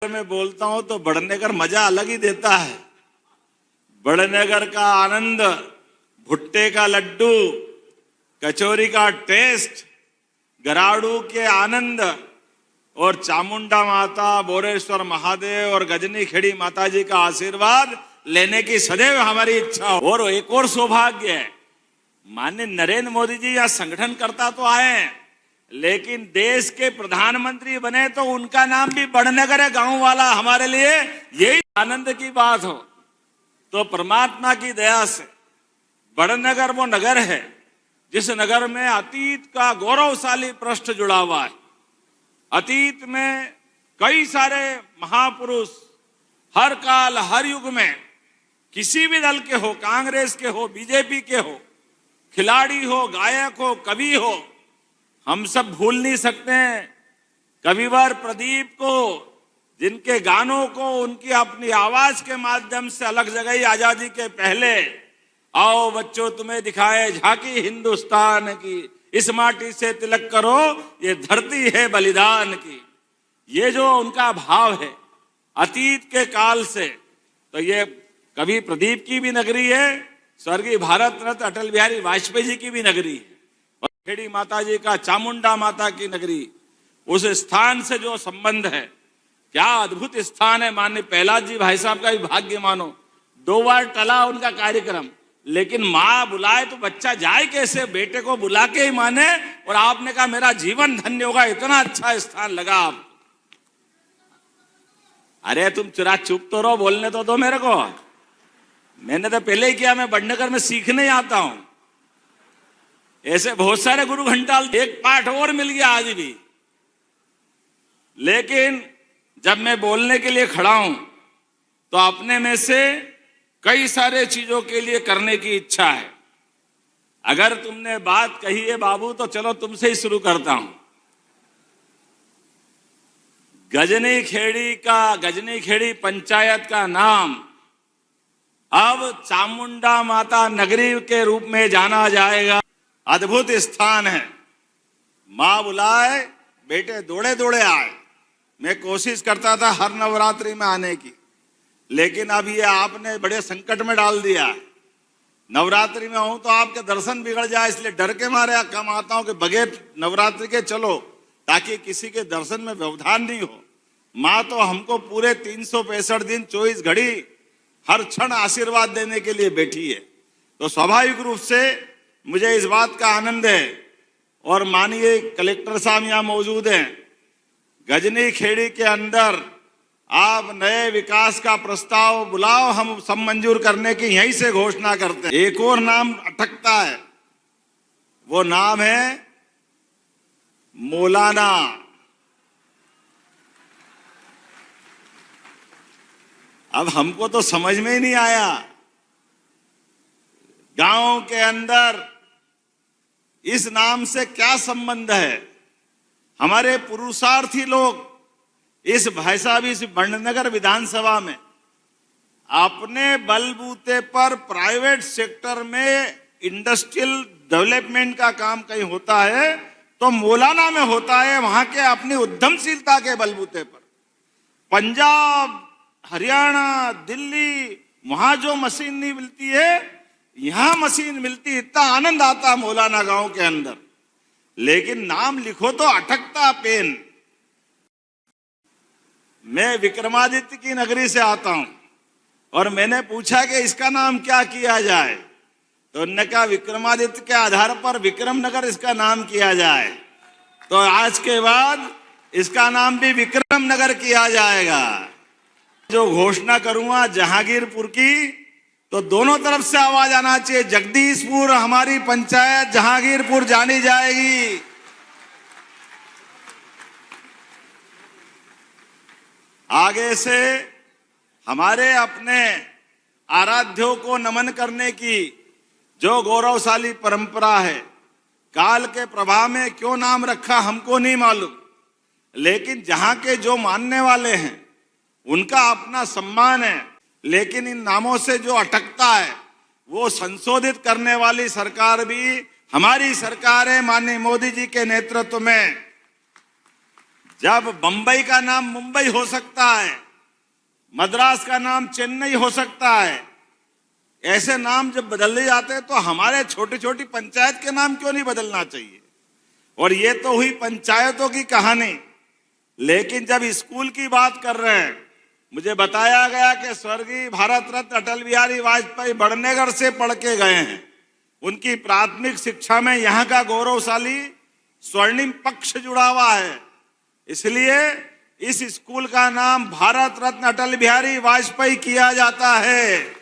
में बोलता हूं तो बड़नगर मजा अलग ही देता है। बड़नगर का आनंद, भुट्टे का लड्डू, कचौरी का टेस्ट, गराड़ू के आनंद और चामुंडा माता, बोरेश्वर महादेव और गजनी खेड़ी माता जी का आशीर्वाद लेने की सदैव हमारी इच्छा हो। और एक और सौभाग्य है, माननीय नरेंद्र मोदी जी यहाँ संगठन करता तो आए, लेकिन देश के प्रधानमंत्री बने तो उनका नाम भी बड़नगर है, गांव वाला। हमारे लिए यही आनंद की बात हो। तो परमात्मा की दया से बड़नगर वो नगर है जिस नगर में अतीत का गौरवशाली पृष्ठ जुड़ा हुआ है। अतीत में कई सारे महापुरुष हर काल हर युग में किसी भी दल के हो, कांग्रेस के हो, बीजेपी के हो, खिलाड़ी हो, गायक हो, कवि हो, हम सब भूल नहीं सकते हैं कविवर प्रदीप को, जिनके गानों को उनकी अपनी आवाज के माध्यम से अलग जगह आजादी के पहले, आओ बच्चों तुम्हें दिखाए झांकी हिंदुस्तान की, इस माटी से तिलक करो ये धरती है बलिदान की। ये जो उनका भाव है अतीत के काल से, तो ये कवि प्रदीप की भी नगरी है, स्वर्गीय भारत रत्न अटल बिहारी वाजपेयी जी की भी नगरी है, और खेड़ी माता जी का चामुंडा माता की नगरी। उस स्थान से जो संबंध है, क्या अद्भुत स्थान है। माननीय प्रहलाद जी भाई साहब का भी भाग्य मानो, 2 बार टला उनका कार्यक्रम, लेकिन माँ बुलाए तो बच्चा जाए कैसे, बेटे को बुला के ही माने। और आपने कहा मेरा जीवन धन्य होगा, इतना अच्छा स्थान लगा आप। अरे तुम चुप तो रहो, बोलने तो दो मेरे को। मैंने तो पहले ही किया, मैं बड़नगर में सीखने आता हूं। ऐसे बहुत सारे गुरु घंटाल, एक पाठ और मिल गया आज भी। लेकिन जब मैं बोलने के लिए खड़ा हूं तो अपने में से कई सारे चीजों के लिए करने की इच्छा है। अगर तुमने बात कही है बाबू, तो चलो तुमसे ही शुरू करता हूं। गजनी खेड़ी पंचायत का नाम अब चामुंडा माता नगरी के रूप में जाना जाएगा। अद्भुत स्थान है। मां बुलाए बेटे दौड़े दौड़े आए। मैं कोशिश करता था हर नवरात्रि में आने की, लेकिन अब ये आपने बड़े संकट में डाल दिया। नवरात्रि में हूं तो आपके दर्शन बिगड़ जाए, इसलिए डर के मारे कम आता हूं कि बगैर नवरात्रि के चलो, ताकि किसी के दर्शन में व्यवधान नहीं हो। माँ तो हमको पूरे 365 दिन 24 घड़ी हर क्षण आशीर्वाद देने के लिए बैठी है। तो स्वाभाविक रूप से मुझे इस बात का आनंद है। और माननीय कलेक्टर साहब यहाँ मौजूद हैं। गजनी खेड़ी के अंदर आप नए विकास का प्रस्ताव बुलाओ, हम सब मंजूर करने की यहीं से घोषणा करते हैं। एक और नाम अटकता है, वो नाम है मौलाना। अब हमको तो समझ में ही नहीं आया, गांव के अंदर इस नाम से क्या संबंध है। हमारे पुरुषार्थी लोग इस भाई साहब इस बड़नगर विधानसभा में अपने बलबूते पर प्राइवेट सेक्टर में इंडस्ट्रियल डेवलपमेंट का काम कहीं होता है तो मौलाना में होता है, वहां के अपनी उद्यमशीलता के बलबूते पर। पंजाब, हरियाणा, दिल्ली, वहां जो मशीन नहीं मिलती है, यहां मशीन मिलती। इतना आनंद आता मौलाना गांव के अंदर। लेकिन नाम लिखो तो अटकता पेन। मैं विक्रमादित्य की नगरी से आता हूं और मैंने पूछा कि इसका नाम क्या किया जाए, तो उन्होंने कहा विक्रमादित्य के आधार पर विक्रमनगर इसका नाम किया जाए। तो आज के बाद इसका नाम भी विक्रमनगर किया जाएगा। जो घोषणा करूंगा जहांगीरपुर की, तो दोनों तरफ से आवाज आना चाहिए, जगदीशपुर हमारी पंचायत जहांगीरपुर जानी जाएगी। आगे से हमारे अपने आराध्यों को नमन करने की जो गौरवशाली परंपरा है, काल के प्रभाव में क्यों नाम रखा हमको नहीं मालूम, लेकिन जहां के जो मानने वाले हैं उनका अपना सम्मान है। लेकिन इन नामों से जो अटकता है वो संशोधित करने वाली सरकार भी हमारी सरकार है। माननीय मोदी जी के नेतृत्व में जब बंबई का नाम मुंबई हो सकता है, मद्रास का नाम चेन्नई हो सकता है, ऐसे नाम जब बदलने जाते हैं तो हमारे छोटी छोटी पंचायत के नाम क्यों नहीं बदलना चाहिए। और ये तो हुई पंचायतों की कहानी, लेकिन जब स्कूल की बात कर रहे हैं, मुझे बताया गया कि स्वर्गीय भारत रत्न अटल बिहारी वाजपेयी बड़नेगर से पढ़ के गए हैं। उनकी प्राथमिक शिक्षा में यहाँ का गौरवशाली स्वर्णिम पक्ष जुड़ा हुआ है, इसलिए इस स्कूल का नाम भारत रत्न अटल बिहारी वाजपेयी किया जाता है।